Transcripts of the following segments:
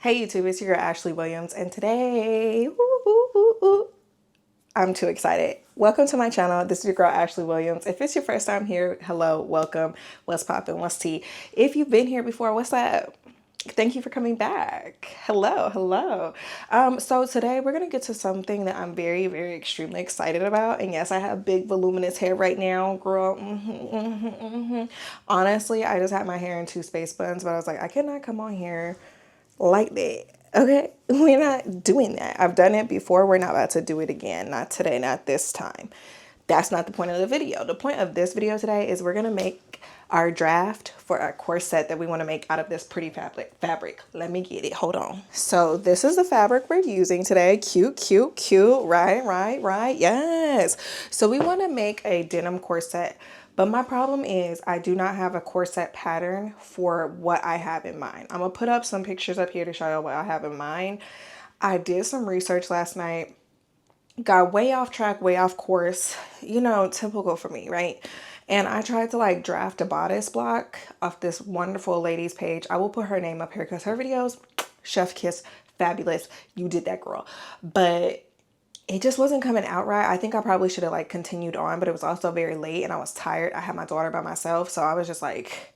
Hey YouTube, it's your girl Ashley Williams, and today, I'm too excited. Welcome to my channel. This is your girl Ashley Williams. If it's your first time here, hello, welcome. What's poppin'? What's tea? If you've been here before, what's up? Thank you for coming back. Hello, hello. So today we're gonna get to something that I'm very, very extremely excited about. And yes, I have big voluminous hair right now, girl. Honestly, I just had my hair in 2 space buns, but I was like, I cannot come on here like that. Okay, we're not doing that. I've done it before. We're not about to do it again. Not today, not this time. That's not the point of the video. The point of this video today is we're gonna make our draft for our corset that we want to make out of this pretty fabric. Let me get it. Hold on. So this is the fabric we're using today. Cute, cute, cute. Right. Yes. So we want to make a denim corset. But my problem is I do not have a corset pattern for what I have in mind. I'm going to put up some pictures up here to show you what I have in mind. I did some research last night, got way off track, way off course, you know, typical for me, right? And I tried to like draft a bodice block off this wonderful lady's page. I will put her name up here because her videos, chef kiss, fabulous. You did that, girl. But it just wasn't coming out right. I think I probably should have like continued on, but it was also very late and I was tired. I had my daughter by myself. So I was just like,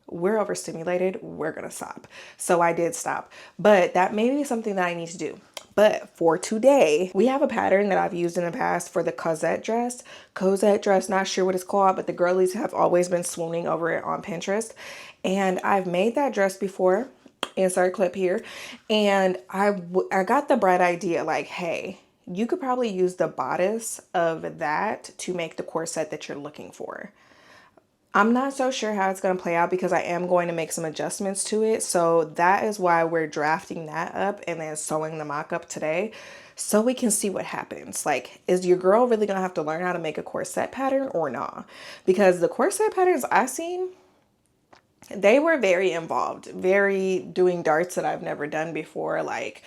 we're overstimulated. We're going to stop. So I did stop, but that may be something that I need to do. But for today, we have a pattern that I've used in the past for the Cosette dress. Cosette dress, not sure what it's called, but the girlies have always been swooning over it on Pinterest. And I've made that dress before. Insert clip here. And I got the bright idea like, hey, you could probably use the bodice of that to make the corset that you're looking for. I'm not so sure how it's going to play out because I am going to make some adjustments to it. So that is why we're drafting that up and then sewing the mock-up today so we can see what happens. Like, is your girl really going to have to learn how to make a corset pattern or not? Because the corset patterns I've seen, they were very involved, very doing darts that I've never done before, like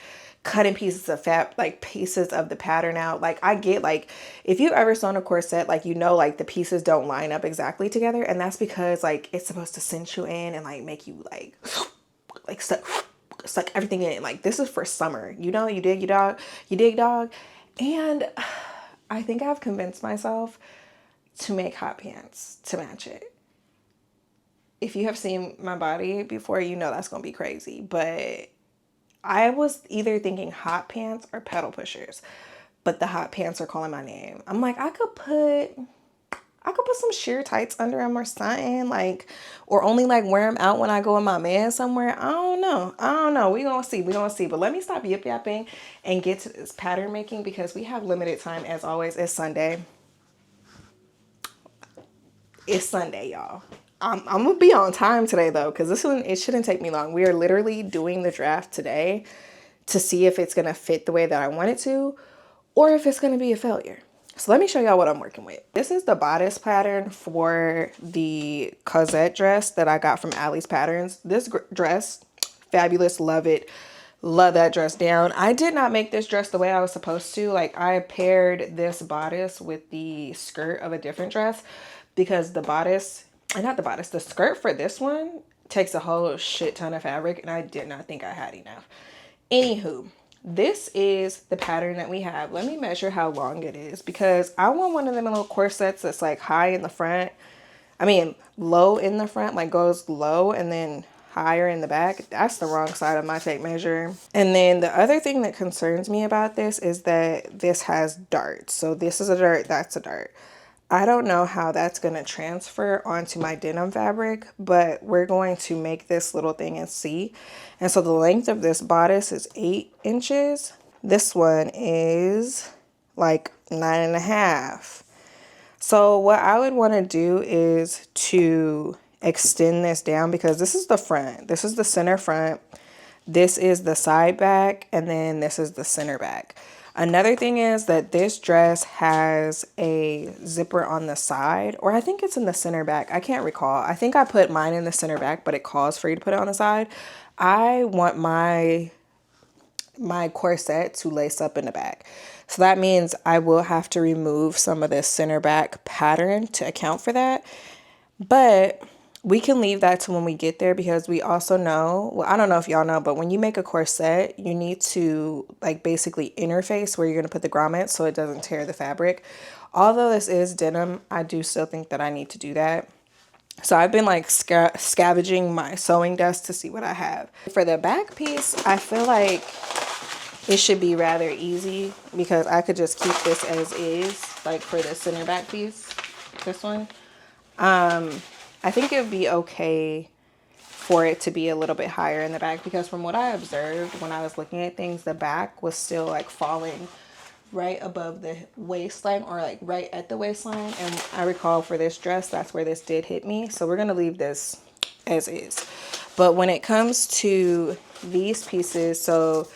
cutting pieces of like pieces of the pattern out. Like I get like, if you ever sewn a corset, like, you know, like the pieces don't line up exactly together. And that's because like, it's supposed to cinch you in and like make you like suck everything in. Like this is for summer, you know, you dig dog. And I think I've convinced myself to make hot pants to match it. If you have seen my body before, you know that's gonna be crazy. But I was either thinking hot pants or pedal pushers, but the hot pants are calling my name. I'm like, I could put some sheer tights under them or something, like, or only like wear them out when I go with my man somewhere. I don't know. We gonna see. But let me stop yip yapping and get to this pattern making because we have limited time. As always, it's Sunday. It's Sunday, y'all. I'm gonna be on time today though, because this one, it shouldn't take me long. We are literally doing the draft today to see if it's gonna fit the way that I want it to, or if it's gonna be a failure. So let me show y'all what I'm working with. This is the bodice pattern for the Cosette dress that I got from Allie's Patterns. This dress, fabulous, love it. Love that dress down. I did not make this dress the way I was supposed to. Like I paired this bodice with the skirt of a different dress because the bodice, the skirt for this one takes a whole shit ton of fabric and I did not think I had enough. Anywho, this is the pattern that we have. Let me measure how long it is because I want one of them little corsets that's like high in the front. I mean, low in the front, like goes low and then higher in the back. That's the wrong side of my tape measure. And then the other thing that concerns me about this is that this has darts. So this is a dart, that's a dart. I don't know how that's going to transfer onto my denim fabric, but we're going to make this little thing and see. And so the length of this bodice is 8 inches. This one is like 9.5. So what I would want to do is to extend this down because this is the front. This is the center front. This is the side back. And then this is the center back. Another thing is that this dress has a zipper on the side, or I think it's in the center back. I can't recall. I think I put mine in the center back, but it calls for you to put it on the side. I want my corset to lace up in the back. So that means I will have to remove some of this center back pattern to account for that. But We can leave that to when we get there because we also know, well, I don't know if y'all know, but when you make a corset, you need to like basically interface where you're going to put the grommets so it doesn't tear the fabric. Although this is denim, I do still think that I need to do that. So I've been like scavenging my sewing desk to see what I have. For the back piece, I feel like it should be rather easy because I could just keep this as is, like for the center back piece, this one. I think it would be okay for it to be a little bit higher in the back because from what I observed when I was looking at things, the back was still like falling right above the waistline or like right at the waistline. And I recall for this dress, that's where this did hit me. So we're going to leave this as is. But when it comes to these pieces, so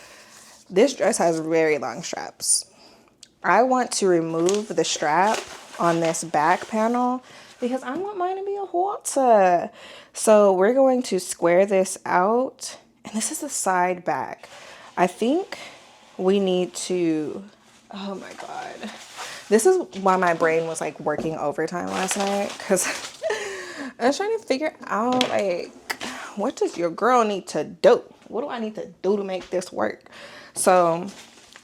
this dress has very long straps. I want to remove the strap on this back panel because I want mine to be a halter. So we're going to square this out. And this is the side back. I think we need to, oh my God. This is why my brain was like working overtime last night because I was trying to figure out like, what does your girl need to do? What do I need to do to make this work? So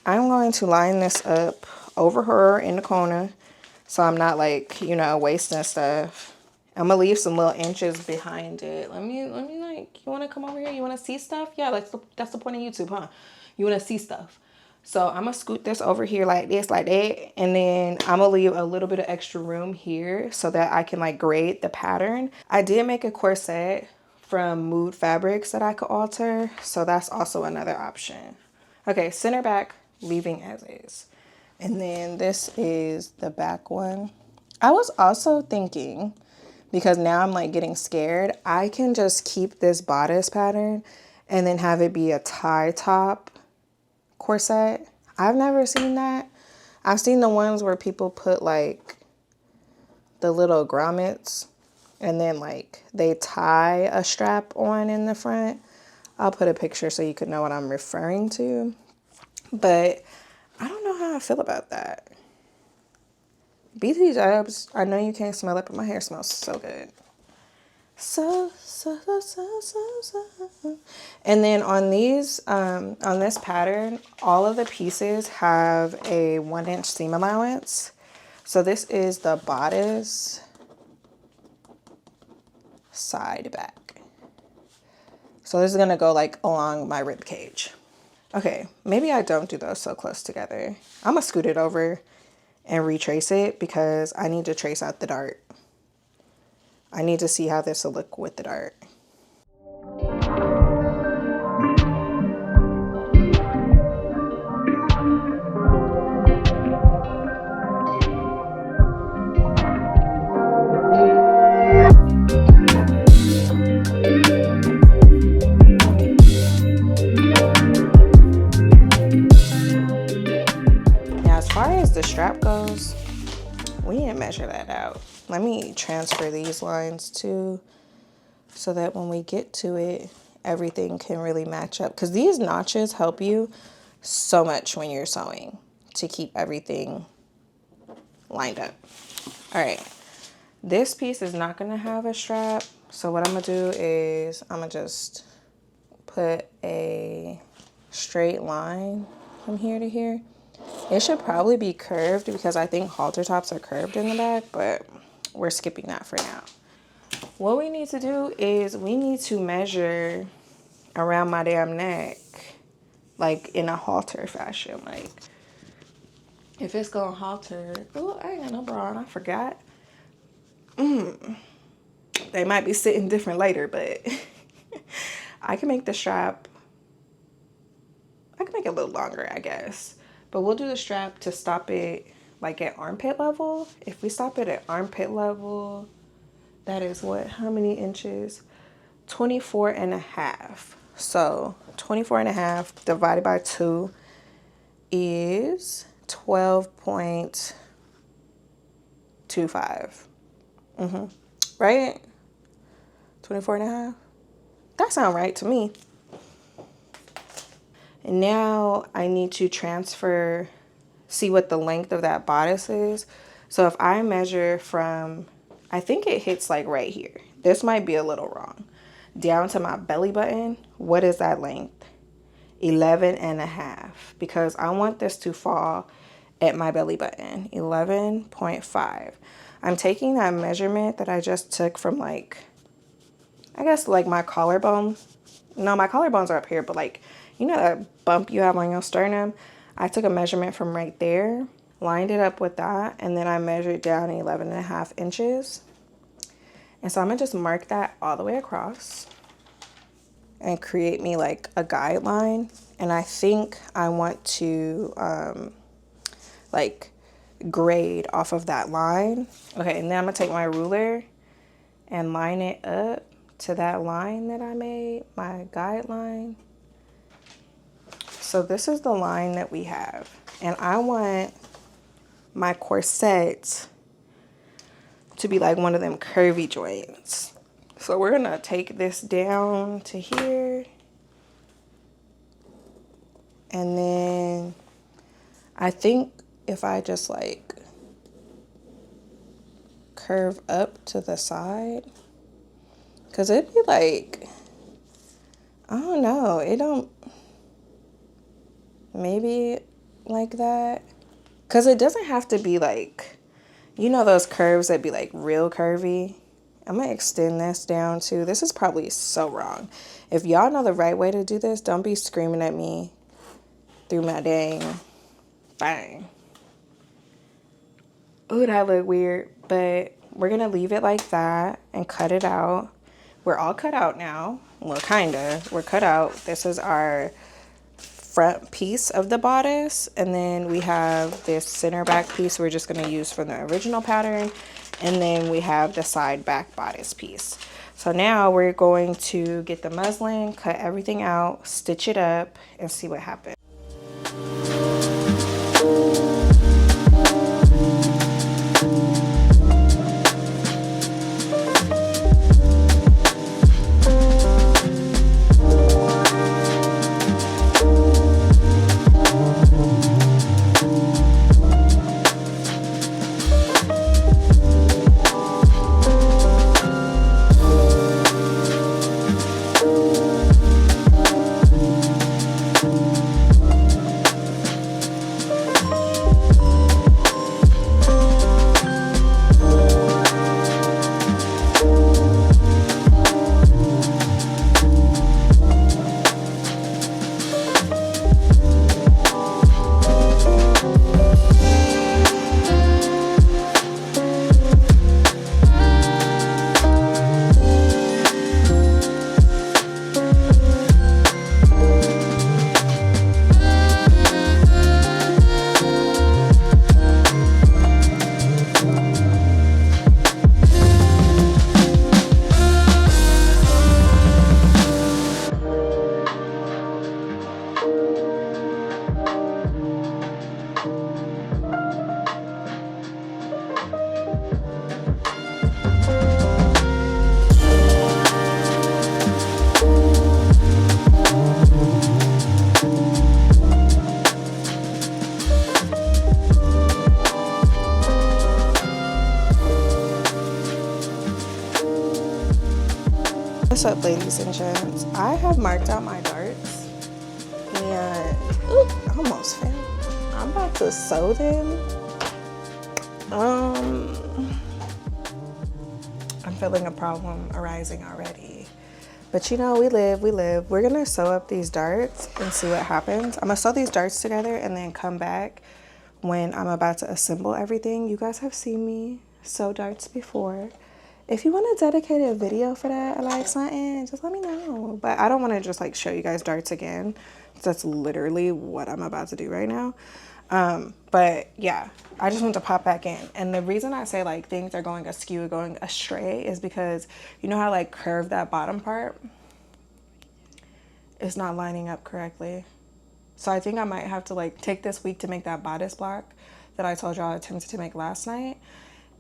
I'm going to line this up over her in the corner so I'm not like, you know, wasting stuff. I'm gonna leave some little inches behind it. Let me like, you wanna come over here? You wanna see stuff? Yeah, that's the point of YouTube, huh? You wanna see stuff. So I'm gonna scoot this over here like this, like that. And then I'm gonna leave a little bit of extra room here so that I can like grade the pattern. I did make a corset from Mood Fabrics that I could alter. So that's also another option. Okay, center back, leaving as is. And then this is the back one. I was also thinking, because now I'm like getting scared, I can just keep this bodice pattern and then have it be a tie top corset. I've never seen that. I've seen the ones where people put like the little grommets and then like they tie a strap on in the front. I'll put a picture so you could know what I'm referring to. But I don't know how I feel about that. BT Jobs, I know you can't smell it, but my hair smells so good. So. And then on these, on this pattern, all of the pieces have a 1-inch seam allowance. So this is the bodice, side back. So this is gonna go like along my rib cage. Okay, maybe I don't do those so close together. I'm gonna scoot it over and retrace it because I need to trace out the dart. I need to see how this will look with the dart. Now, as far as the strap goes, we didn't measure that out. Let me transfer these lines too, so that when we get to it, everything can really match up. Because these notches help you so much when you're sewing to keep everything lined up. All right, this piece is not gonna have a strap. So what I'm gonna do is I'm gonna just put a straight line from here to here. It should probably be curved because I think halter tops are curved in the back, but we're skipping that for now. What we need to do is we need to measure around my damn neck, like in a halter fashion. Like if it's gonna halter, oh, I ain't got no bra on, I forgot. They might be sitting different later, but I can make the strap, I can make it a little longer, I guess. But we'll do the strap to stop it like at armpit level. If we stop it at armpit level, that is what, how many inches? 24 and a half. So 24 and a half divided by 2 is 12.25. Right? 24 and a half? That sounds right to me. And now I need to transfer, see what the length of that bodice is. So if I measure from, I think it hits like right here. this might be a little wrong. Down to my belly button, what is that length? 11.5, because I want this to fall at my belly button. 11.5. I'm taking that measurement that I just took from like, I guess like my collarbone. No, my collarbones are up here, but like, you know that bump you have on your sternum? I took a measurement from right there, lined it up with that, and then I measured down 11.5 inches. And so I'm gonna just mark that all the way across and create me like a guideline. And I think I want to like grade off of that line. Okay, and then I'm gonna take my ruler and line it up to that line that I made, my guideline. So this is the line that we have. And I want my corset to be like one of them curvy joints. So we're gonna take this down to here. And then I think if I just like curve up to the side, cause it'd be like, I don't know, it don't, maybe like that. Cause it doesn't have to be like, you know those curves that be like real curvy. I'm gonna extend this down too. This is probably so wrong. If y'all know the right way to do this, don't be screaming at me through my dang thing. Ooh, that look weird, but we're gonna leave it like that and cut it out. We're all cut out now. Well, kinda. We're cut out. This is our front piece of the bodice, and then we have this center back piece we're just gonna use for the original pattern, and then we have the side back bodice piece. So now we're going to get the muslin, cut everything out, stitch it up, and see what happens. What's up, ladies and gents? I have marked out my darts and I almost fell. I'm about to sew them. I'm feeling a problem arising already. But you know, we live. We're gonna sew up these darts and see what happens. I'm gonna sew these darts together and then come back when I'm about to assemble everything. You guys have seen me sew darts before. If you want to dedicate a video for that or like something, just let me know. But I don't want to just like show you guys darts again. That's literally what I'm about to do right now. But yeah, I just want to pop back in. And the reason I say like things are going askew, going astray is because you know how like curved that bottom part? It's not lining up correctly. So I think I might have to like take this week to make that bodice block that I told y'all I attempted to make last night,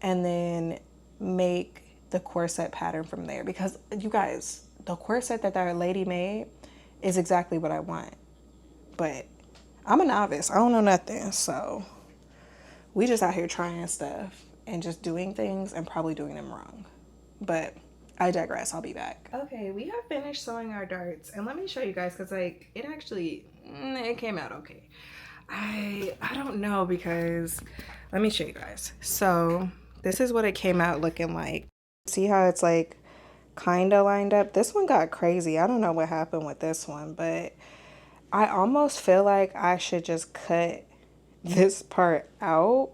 and then make the corset pattern from there, because you guys, the corset that lady made is exactly what I want. But I'm a novice. I don't know nothing. So we just out here trying stuff and just doing things and probably doing them wrong. But I digress. I'll be back. Okay, we have finished sewing our darts, and let me show you guys, because like it actually it came out okay. I don't know, because let me show you guys. So this is what it came out looking like. See how it's like kind of lined up? This one got crazy. I don't know what happened with this one, but I almost feel like I should just cut this part out.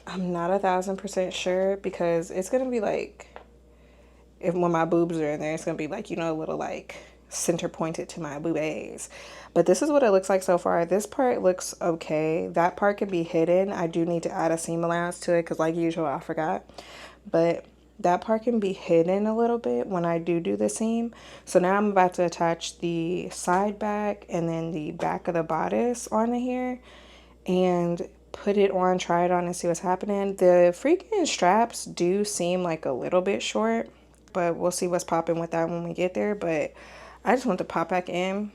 I'm not 1,000% sure, because it's gonna be like, when my boobs are in there, it's gonna be like, you know, a little like center pointed to my boobies. But this is what it looks like so far. This part looks okay. That part can be hidden. I do need to add a seam allowance to it, because like usual I forgot. But that part can be hidden a little bit when I do the seam. So now I'm about to attach the side back and then the back of the bodice on here and put it on, try it on, and see what's happening. The freaking straps do seem like a little bit short, but we'll see what's popping with that when we get there. But I just want to pop back in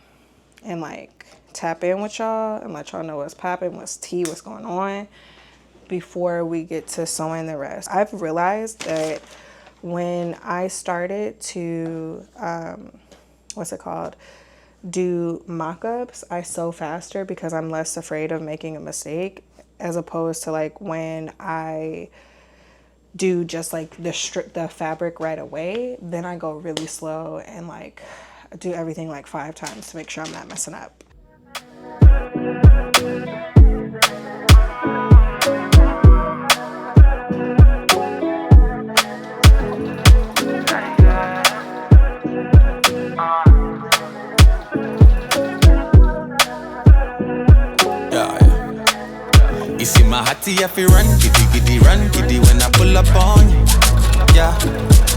and like tap in with y'all and let y'all know what's popping, what's tea, what's going on, before we get to sewing the rest. I've realized that when I started to what's it called, do mock-ups, I sew faster because I'm less afraid of making a mistake, as opposed to like when I do just like the fabric right away, then I go really slow and like do everything like 5 times to make sure I'm not messing up. You see my hottie, I feel run giddy when I pull up on you. Yeah,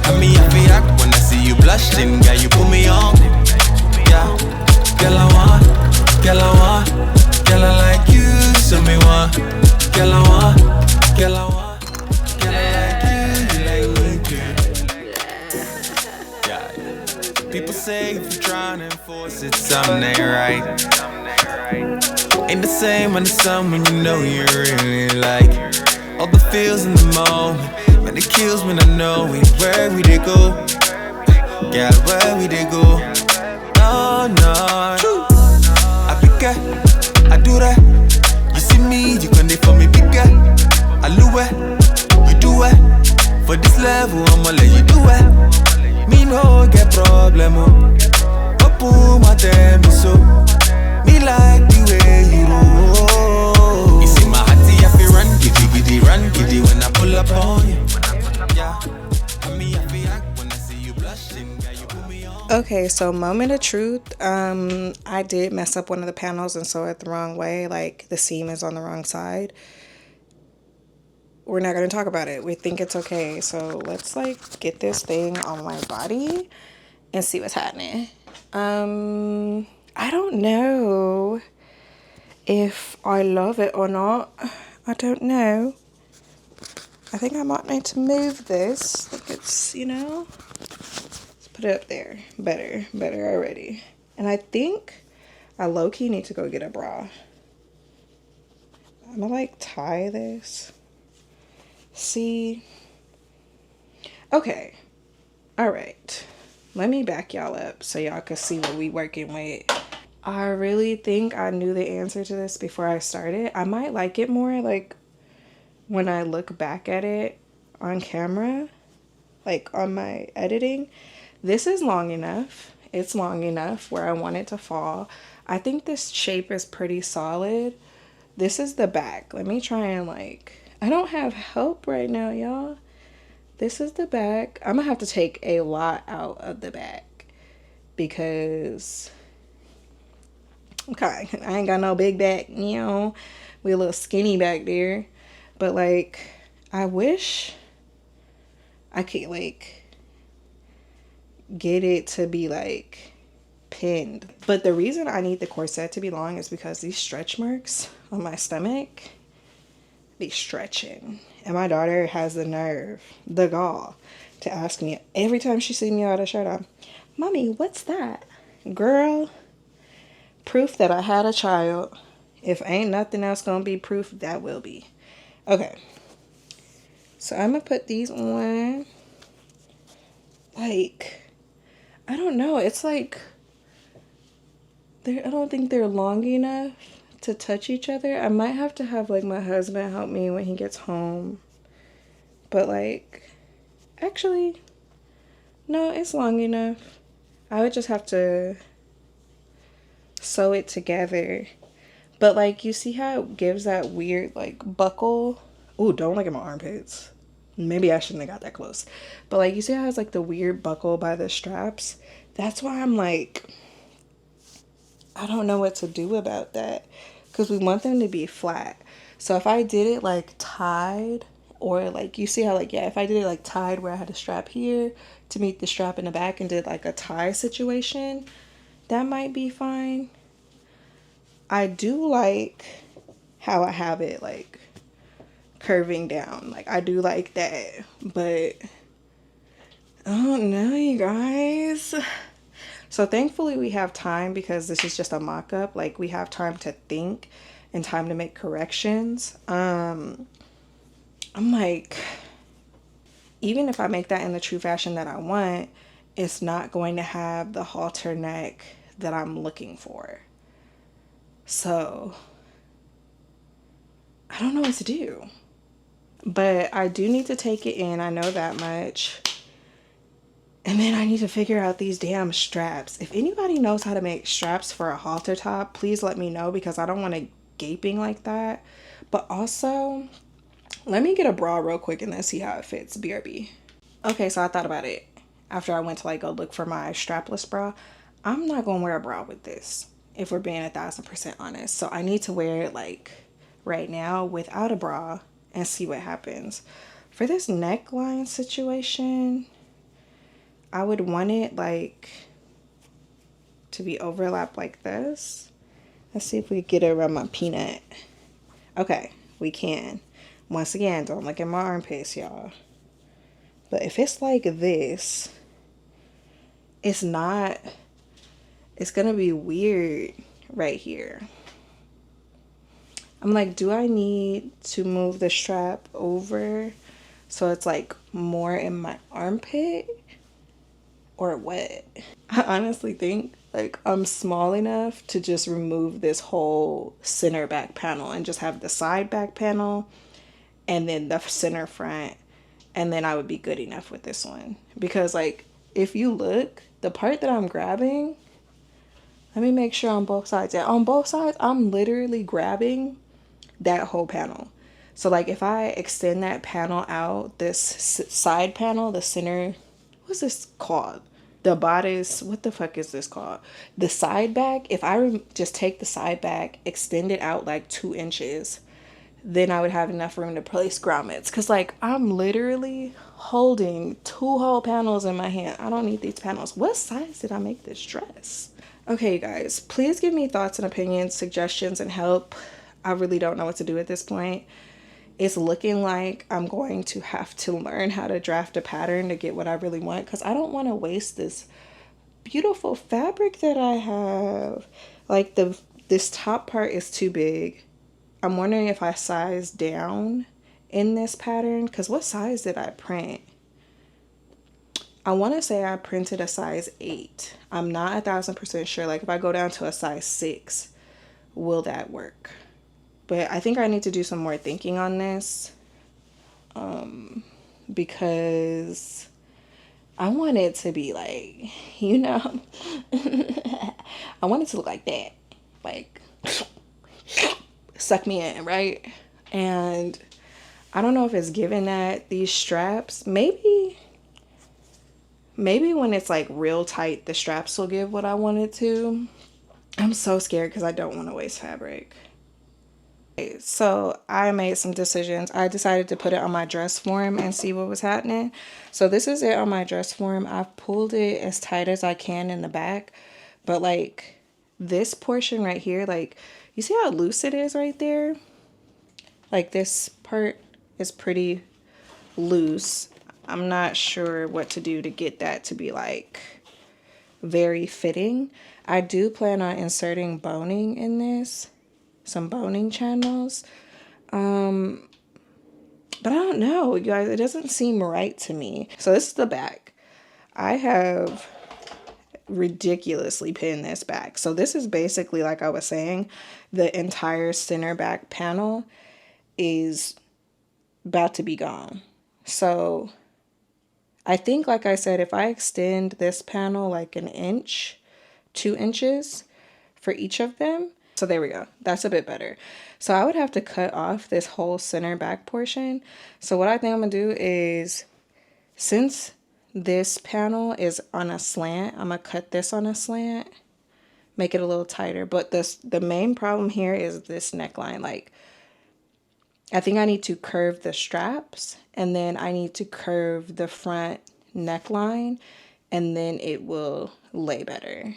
I mean I feel act when I see you blushing, girl, you put me on. Yeah, girl I want, girl I like you, so me want. Girl I want, girl I like you like me, girl. Yeah. People say if you're trying to enforce it, something ain't right. Ain't the same when the sun when you know you really like all the feels in the moment, and it kills when I know it. Where we did go, yeah, where we did go. No, I pick it, I do that. You see me, you can for me bigger. I lose it, you do it. For this level, I'ma let you do it. Me no get problem, but boom, I damn me so. Me like the way you roll. You see my hottie, I feel run giddy when I pull up on you. Yeah, I mean I feel act when I see you blushing, girl, you put me on. Okay, so moment of truth. I did mess up one of the panels and sew it the wrong way. Like the seam is on the wrong side. We're not gonna talk about it. We think it's okay. So let's like get this thing on my body and see what's happening. I don't know if I love it or not. I don't know. I think I might need to move this. Like it's, you know, let's put it up there. Better already. And I think I low-key need to go get a bra. I'm gonna like tie this. See? Okay. All right. Let me back y'all up so y'all can see what we working with. I really think I knew the answer to this before I started. I might like it more like when I look back at it on camera, like on my editing. This is long enough. It's long enough where I want it to fall. I think this shape is pretty solid. This is the back. Let me try and like, I don't have help right now, y'all. This is the back. I'm gonna have to take a lot out of the back because okay, I ain't got no big back, you know. We a little skinny back there. But like, I wish I could like get it to be like pinned. But the reason I need the corset to be long is because these stretch marks on my stomach be stretching. And my daughter has the nerve, the gall, to ask me every time she sees me without a shirt on, Mommy, what's that? Girl, proof that I had a child. If ain't nothing else gonna be proof, that will be. Okay. So I'm gonna put these on. like, I don't know. It's like, I don't think they're long enough to touch each other. I might have to have like my husband help me when he gets home. But like, actually, no, it's long enough. I would just have to sew it together. But like, you see how it gives that weird like buckle? Ooh, don't look at my armpits. Maybe I shouldn't have got that close. But like, you see how it has like the weird buckle by the straps? That's why I'm like, I don't know what to do about that. Because we want them to be flat. So if I did it like tied, or like, you see how like, yeah, if I did it like tied where I had a strap here to meet the strap in the back and did like a tie situation, that might be fine. I do like how I have it like curving down. Like, I do like that. But I don't know, you guys. So thankfully we have time because this is just a mock-up. Like, we have time to think and time to make corrections. I'm like, even if I make that in the true fashion that I want, it's not going to have the halter neck that I'm looking for. So I don't know what to do. But I do need to take it in. I know that much. And then I need to figure out these damn straps. If anybody knows how to make straps for a halter top, please let me know because I don't want it gaping like that. But also, let me get a bra real quick and then see how it fits. BRB. Okay, so I thought about it. After I went to like go look for my strapless bra, I'm not gonna wear a bra with this, if we're being 1000% honest. So I need to wear it like right now without a bra and see what happens. For this neckline situation, I would want it like to be overlapped like this. Let's see if we get it around my peanut. Okay, we can. Once again, don't look at my armpits, y'all. But if it's like this, it's not, it's gonna be weird right here. I'm like, do I need to move the strap over so it's like more in my armpit or what? I honestly think like I'm small enough to just remove this whole center back panel and just have the side back panel and then the center front, and then I would be good enough with this one. Because like, if you look, the part that I'm grabbing, let me make sure on both sides. Yeah, on both sides, I'm literally grabbing that whole panel. So like, if I extend that panel out, this side panel, the center, what's this called? The bodice, what the fuck is this called? The side back, if I just take the side back, extend it out like 2 inches, then I would have enough room to place grommets. Because like, I'm literally holding 2 whole panels in my hand. I don't need these panels. What size did I make this dress? Okay, you guys, please give me thoughts and opinions, suggestions, and help. I really don't know what to do at this point. It's looking like I'm going to have to learn how to draft a pattern to get what I really want, because I don't want to waste this beautiful fabric that I have. Like, this top part is too big. I'm wondering if I size down in this pattern, because what size did I print? I want to say I printed a size 8. I'm not 1000% sure. Like, if I go down to a size 6, will that work? But I think I need to do some more thinking on this, because I want it to be like, you know, I want it to look like that, like suck me in, right? And I don't know if it's given that these straps, maybe when it's like real tight, the straps will give what I want it to. I'm so scared because I don't want to waste fabric. So I made some decisions. I decided to put it on my dress form and see what was happening. So this is it on my dress form. I've pulled it as tight as I can in the back, but like this portion right here, like, you see how loose it is right there? Like, this part is pretty loose. I'm not sure what to do to get that to be like very fitting. I do plan on inserting boning in this. Some boning channels, but I don't know, you guys, it doesn't seem right to me. So this is the back. I have ridiculously pinned this back. So this is basically, like I was saying, the entire center back panel is about to be gone. So I think, like I said, if I extend this panel like an inch, 2 inches for each of them. So there we go. That's a bit better. So I would have to cut off this whole center back portion. So what I think I'm gonna do is, since this panel is on a slant, I'm gonna cut this on a slant, make it a little tighter. But the main problem here is this neckline. Like, I think I need to curve the straps, and then I need to curve the front neckline, and then it will lay better.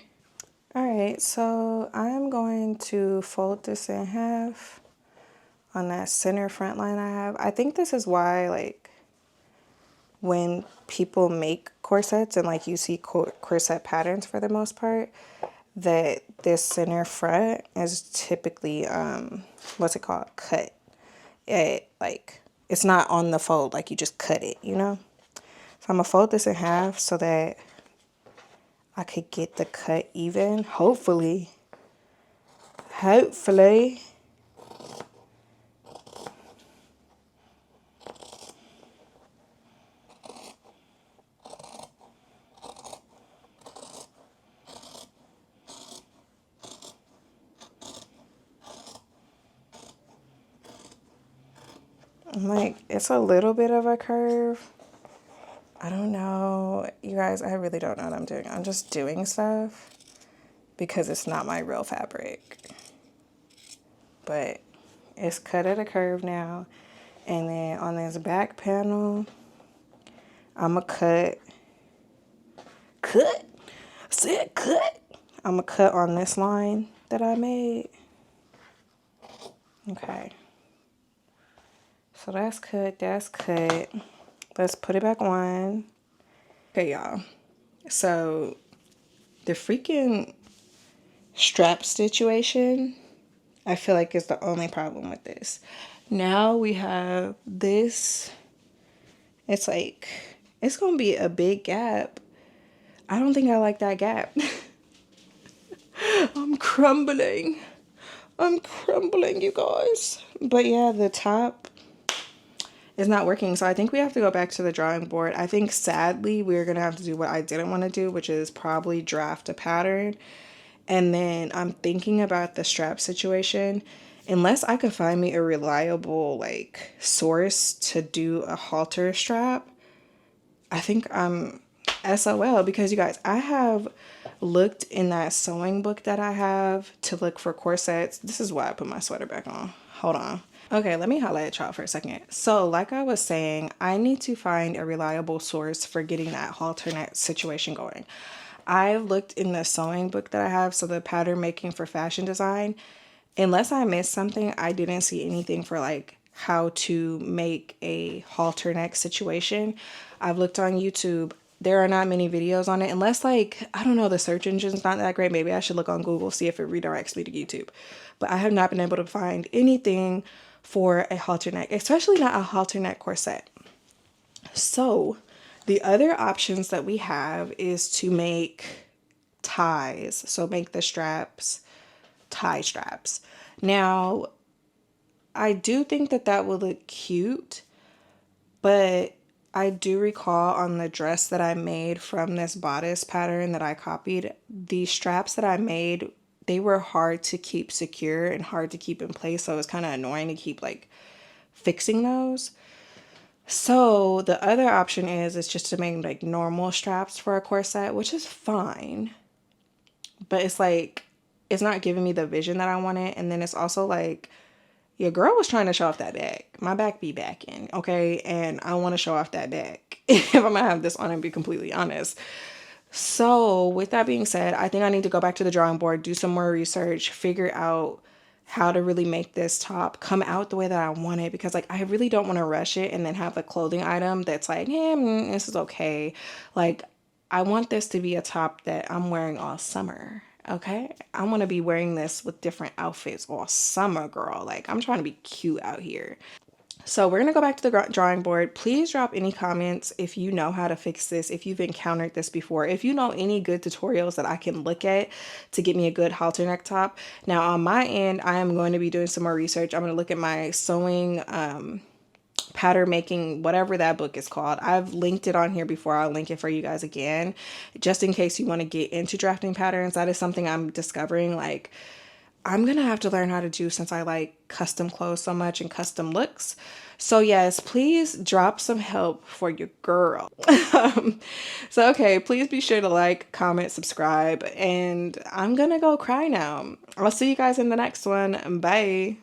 All right, so I'm going to fold this in half on that center front line I have. I think this is why, like, when people make corsets and like you see corset patterns for the most part, that this center front is typically what's it called, cut. Like, it's not on the fold, like you just cut it, you know. So I'm gonna fold this in half so that I could get the cut even, hopefully. Like, it's a little bit of a curve. I don't know. You guys, I really don't know what I'm doing. I'm just doing stuff because it's not my real fabric. But it's cut at a curve now. And then on this back panel, I'm going to cut. I'm going to cut on this line that I made. Okay. So that's cut, that's cut. Let's put it back on. Okay, y'all. So the freaking strap situation, I feel like is the only problem with this. Now we have this. It's like, it's going to be a big gap. I don't think I like that gap. I'm crumbling. I'm crumbling, you guys. But yeah, the top is not working. So I think we have to go back to the drawing board. I think sadly we're going to have to do what I didn't want to do, which is probably draft a pattern. And then I'm thinking about the strap situation. Unless I could find me a reliable like source to do a halter strap, I think I'm SOL, because you guys, I have looked in that sewing book that I have to look for corsets. This is why I put my sweater back on. Hold on. Okay, let me highlight at y'all for a second. So like I was saying, I need to find a reliable source for getting that halter neck situation going. I've looked in the sewing book that I have, so the pattern making for fashion design. Unless I missed something, I didn't see anything for like how to make a halter neck situation. I've looked on YouTube. There are not many videos on it, unless like, I don't know, the search engine's not that great. Maybe I should look on Google, see if it redirects me to YouTube. But I have not been able to find anything for a halter neck, especially not a halter neck corset. So the other options that we have is to make ties. So make the straps tie straps. Now, I do think that that would look cute, but I do recall on the dress that I made from this bodice pattern that I copied, the straps that I made, they were hard to keep secure and hard to keep in place. So it was kind of annoying to keep like fixing those. So the other option is just to make like normal straps for a corset, which is fine. But it's like, it's not giving me the vision that I wanted. And then it's also like, your girl was trying to show off that back. My back be backing, okay? And I want to show off that back if I'm going to have this on and be completely honest. So with that being said, I think I need to go back to the drawing board, do some more research, figure out how to really make this top come out the way that I want it. Because like, I really don't want to rush it and then have a clothing item that's like, this is okay. Like, I want this to be a top that I'm wearing all summer. Okay, I want to be wearing this with different outfits all summer, girl. Like, I'm trying to be cute out here. So we're gonna go back to the drawing board. Please drop any comments if you know how to fix this, if you've encountered this before, if you know any good tutorials that I can look at to get me a good halter neck top. Now on my end, I am going to be doing some more research. I'm gonna look at my sewing, pattern making, whatever that book is called. I've linked it on here before. I'll link it for you guys again, just in case you want to get into drafting patterns. That is something I'm discovering, like, I'm gonna have to learn how to do, since I like custom clothes so much and custom looks. So yes, please drop some help for your girl. So okay, please be sure to like, comment, subscribe, and I'm gonna go cry now. I'll see you guys in the next one. Bye.